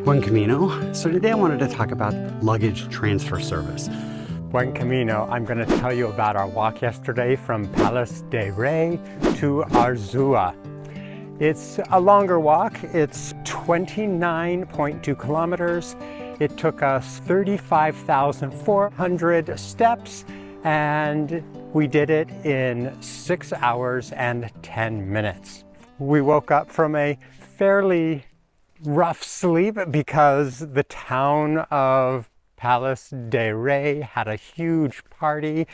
Buen Camino. So today I wanted to talk about luggage transfer service. Buen Camino, I'm going to tell you about our walk yesterday from Palas de Rei to Arzúa. It's a longer walk. It's 29.2 kilometers. It took us 35,400 steps, and we did it in 6 hours and 10 minutes. We woke up from a fairly rough sleep because the town of Palas de Rei had a huge party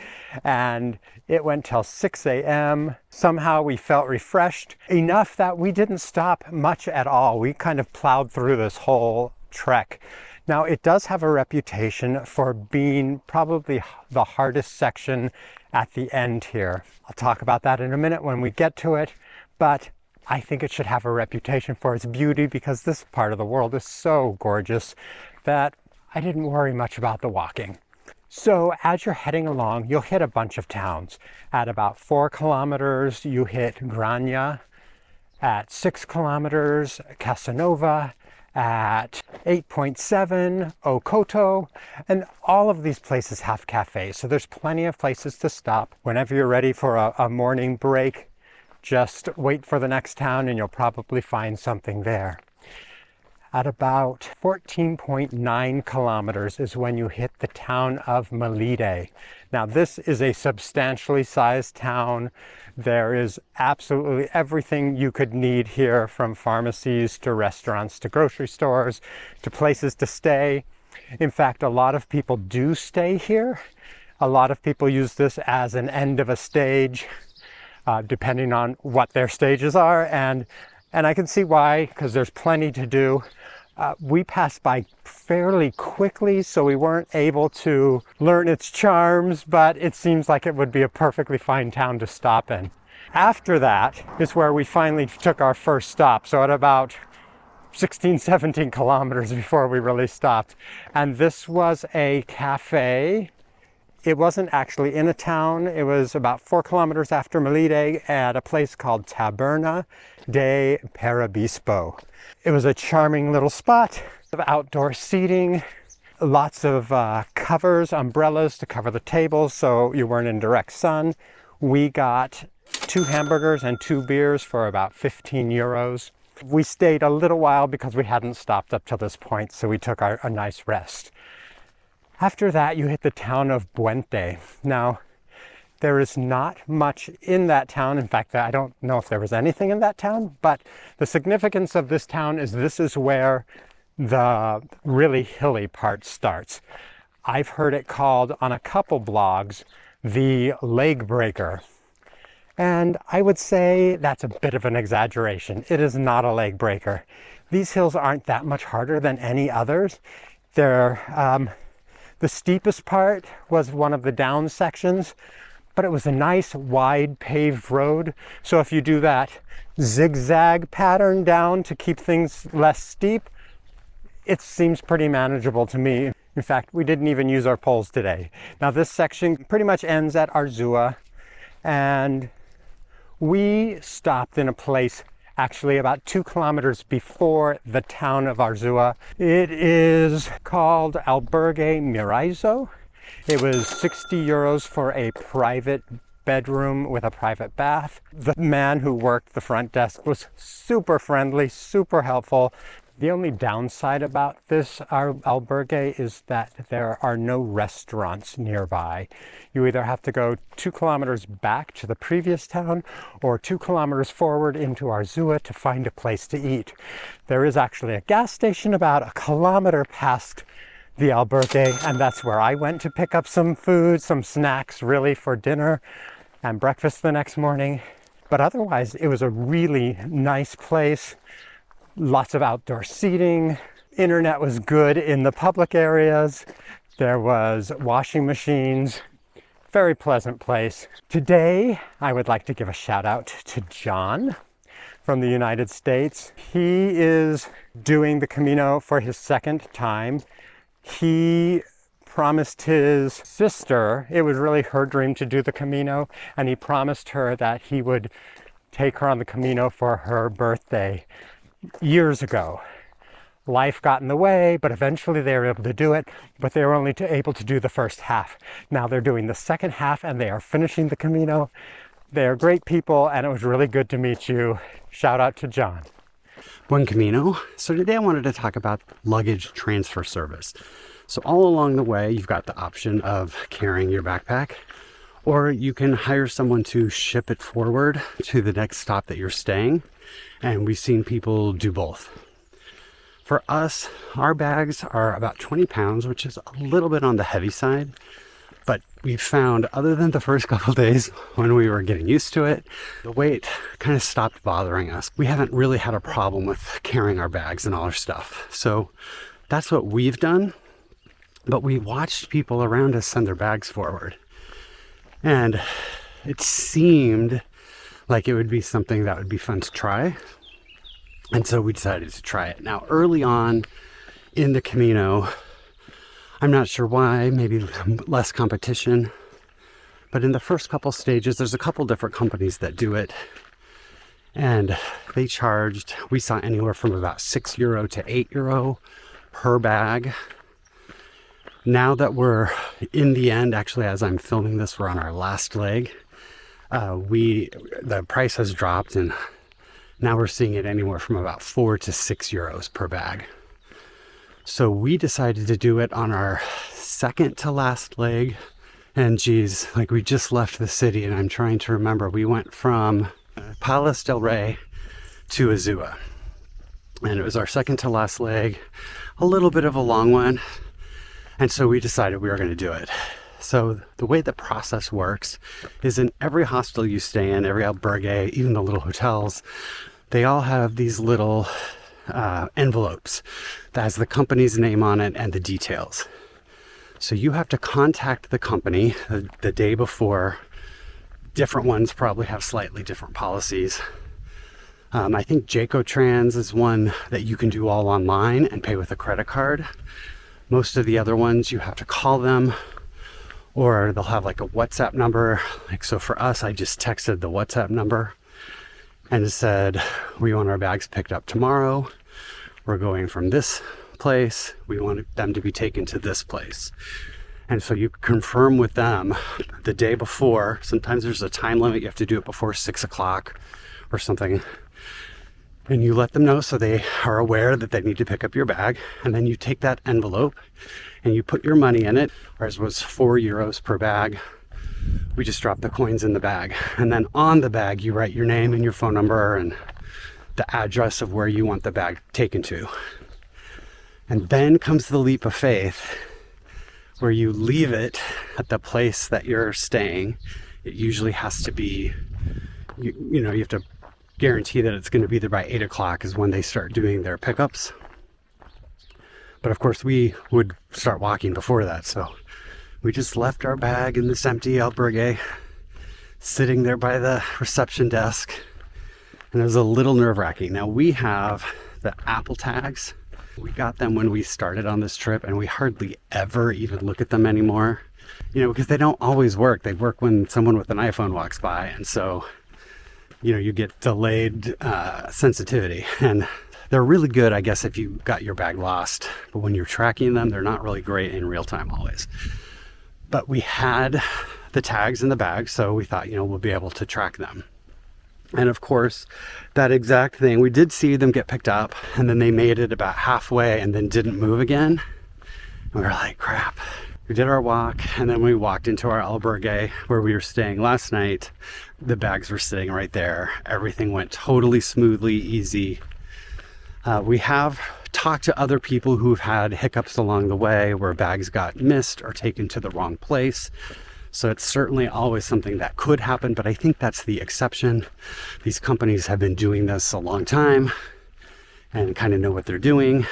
and it went till 6 a.m. Somehow we felt refreshed enough that we didn't stop much at all. We kind of plowed through this whole trek. Now, it does have a reputation for being probably the hardest section at the end here. I'll talk about that in a minute when we get to it, but I think it should have a reputation for its beauty because this part of the world is so gorgeous that I didn't worry much about the walking. So as you're heading along, you'll hit a bunch of towns. At about 4 kilometers, you hit Grania. At 6 kilometers, Casanova. At 8.7, Okoto, and all of these places have cafes. So there's plenty of places to stop. Whenever you're ready for a morning break, just wait for the next town and you'll probably find something there. At about 14.9 kilometers is when you hit the town of Melide. Now this is a substantially sized town. There is absolutely everything you could need here, from pharmacies to restaurants to grocery stores to places to stay. In fact, a lot of people do stay here. A lot of people use this as an end of a stage, depending on what their stages are. And I can see why, because there's plenty to do. We passed by fairly quickly, so we weren't able to learn its charms, but it seems like it would be a perfectly fine town to stop in. After that is where we finally took our first stop. So at about 16, 17 kilometers before we really stopped. And this was a cafe. It wasn't actually in a town. It was about 4 kilometers after Melide at a place called Taberna de Parabispo. It was a charming little spot of outdoor seating, lots of covers, umbrellas to cover the tables so you weren't in direct sun. We got 2 hamburgers and 2 beers for about 15 euros. We stayed a little while because we hadn't stopped up to this point, so we took a nice rest. After that, you hit the town of Puente. Now, there is not much in that town. In fact, I don't know if there was anything in that town, but the significance of this town is this is where the really hilly part starts. I've heard it called on a couple blogs, the leg breaker. And I would say that's a bit of an exaggeration. It is not a leg breaker. These hills aren't that much harder than any others. The steepest part was one of the down sections, but it was a nice wide paved road. So if you do that zigzag pattern down to keep things less steep, it seems pretty manageable to me. In fact, we didn't even use our poles today. Now this section pretty much ends at Arzúa, and we stopped in a place actually about 2 kilometers before the town of Arzúa. It is called Albergue Miraizo. It was 60 euros for a private bedroom with a private bath. The man who worked the front desk was super friendly, super helpful. The only downside about this albergue is that there are no restaurants nearby. You either have to go 2 kilometers back to the previous town or 2 kilometers forward into Arzúa to find a place to eat. There is actually a gas station about 1 kilometer past the albergue, and that's where I went to pick up some food, some snacks really for dinner and breakfast the next morning. But otherwise, it was a really nice place. Lots of outdoor seating. Internet was good in the public areas. There was washing machines. Very pleasant place. Today, I would like to give a shout out to John from the United States. He is doing the Camino for his 2nd time. He promised his sister, it was really her dream to do the Camino, and he promised her that he would take her on the Camino for her birthday years ago. life got in the way, but eventually they were able to do it, but they were only able to do the first half. Now they're doing the second half and they are finishing the Camino. They are great people and it was really good to meet you. Shout out to John. Buen Camino. So today I wanted to talk about luggage transfer service. So all along the way, you've got the option of carrying your backpack, or you can hire someone to ship it forward to the next stop that you're staying. And we've seen people do both. For us, our bags are about 20 pounds, which is a little bit on the heavy side. But we found, other than the first couple of days when we were getting used to it, the weight kind of stopped bothering us. We haven't really had a problem with carrying our bags and all our stuff. So that's what we've done. But we watched people around us send their bags forward. And it seemed like it would be something that would be fun to try. And so we decided to try it. Now, early on in the Camino, I'm not sure why, maybe less competition. But in the first couple stages, there's a couple different companies that do it. And they charged, we saw anywhere from about €6 to €8 per bag. Now that we're in the end, actually, as I'm filming this, we're on our last leg. The price has dropped, and now we're seeing it anywhere from about €4 to €6 per bag. So we decided to do it on our second to last leg. And geez, like we just left the city, and I'm trying to remember. We went from Palas de Rei to Arzúa, and it was our second to last leg, a little bit of a long one. And so we decided we were going to do it. So the way the process works is in every hostel you stay in, every albergue, even the little hotels, they all have these little envelopes that has the company's name on it and the details. So you have to contact the company the day before. Different ones probably have slightly different policies. I think Jacotrans is one that you can do all online and pay with a credit card. Most of the other ones, you have to call them, or they'll have like a WhatsApp number. Like, so for us, I just texted the WhatsApp number and said, we want our bags picked up tomorrow. We're going from this place. We want them to be taken to this place. And so you confirm with them the day before. Sometimes there's a time limit. You have to do it before 6 o'clock or something. And you let them know so they are aware that they need to pick up your bag. And then you take that envelope and you put your money in it. Ours was €4 per bag. We just drop the coins in the bag. And then on the bag, you write your name and your phone number and the address of where you want the bag taken to. And then comes the leap of faith, where you leave it at the place that you're staying. It usually has to be, you have to guarantee that it's going to be there by 8 o'clock is when they start doing their pickups. But of course we would start walking before that. So we just left our bag in this empty albergue, sitting there by the reception desk. And it was a little nerve-wracking. Now we have the Apple tags. We got them when we started on this trip, and we hardly ever even look at them anymore, because they don't always work. They work when someone with an iPhone walks by. And so you get delayed sensitivity, and they're really good, I guess, if you got your bag lost. But when you're tracking them, they're not really great in real time always. But we had the tags in the bag, so we thought, we'll be able to track them. And of course, that exact thing, we did see them get picked up, and then they made it about halfway and then didn't move again. And we were like, crap. We did our walk, and then we walked into our albergue where we were staying last night. The bags were sitting right there. Everything went totally smoothly, easy. We have talked to other people who've had hiccups along the way where bags got missed or taken to the wrong place. So it's certainly always something that could happen, but I think that's the exception. These companies have been doing this a long time and kind of know what they're doing.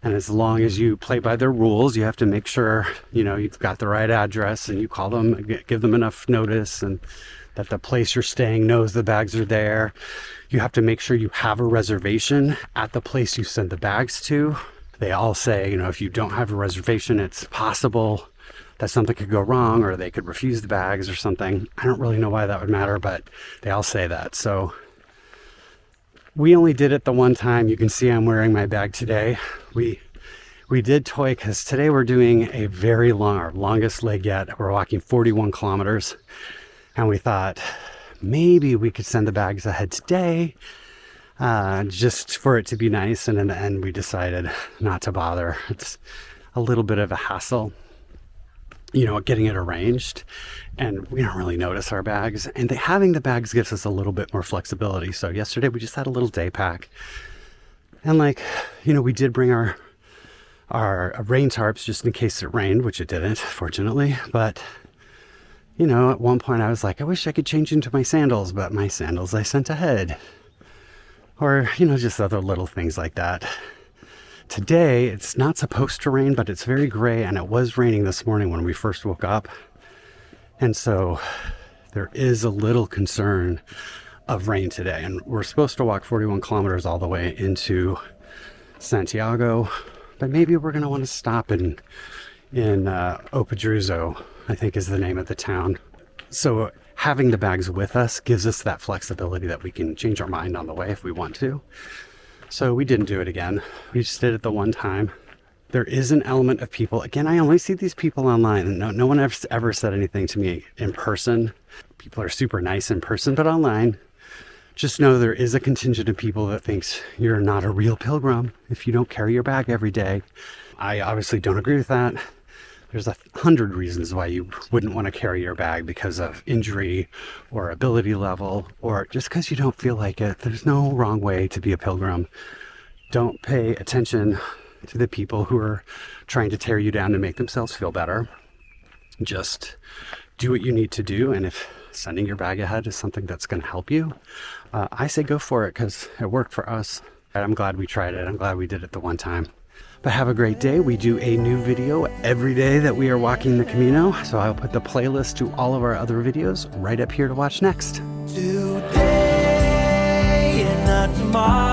And as long as you play by their rules, you have to make sure, you've got the right address, and you call them, give them enough notice, and that the place you're staying knows the bags are there. You have to make sure you have a reservation at the place you send the bags to. They all say, if you don't have a reservation, it's possible that something could go wrong, or they could refuse the bags or something. I don't really know why that would matter, but they all say that. So We only did it the one time. You can see I'm wearing my bag today. We did toy because today we're doing a very long, our longest leg yet. We're walking 41 kilometers. And we thought maybe we could send the bags ahead today just for it to be nice. And in the end, we decided not to bother. It's a little bit of a hassle, you know, getting it arranged. And we don't really notice our bags. And having the bags gives us a little bit more flexibility. So yesterday we just had a little day pack. And like, you know, we did bring our rain tarps just in case it rained, which it didn't, fortunately. But, you know, at one point I was like, I wish I could change into my sandals, but my sandals I sent ahead. Or, you know, just other little things like that. Today, it's not supposed to rain, but it's very gray, and it was raining this morning when we first woke up. And so there is a little concern of rain today. And we're supposed to walk 41 kilometers all the way into Santiago. But maybe we're going to want to stop in Opadruzo, I think is the name of the town. So having the bags with us gives us that flexibility that we can change our mind on the way if we want to. So we didn't do it again. We just did it the one time. There is an element of people. Again, I only see these people online, and no one ever said anything to me in person. People are super nice in person, but online, just know there is a contingent of people that thinks you're not a real pilgrim if you don't carry your bag every day. I obviously don't agree with that. There's 100 reasons why you wouldn't want to carry your bag because of injury or ability level, or just because you don't feel like it. There's no wrong way to be a pilgrim. Don't pay attention to the people who are trying to tear you down to make themselves feel better. Just do what you need to do, and if sending your bag ahead is something that's going to help you, I say go for it because it worked for us. And I'm glad we tried it. I'm glad we did it the one time. But have a great day. We do a new video every day that we are walking the Camino, so I'll put the playlist to all of our other videos right up here to watch next. Today and not tomorrow.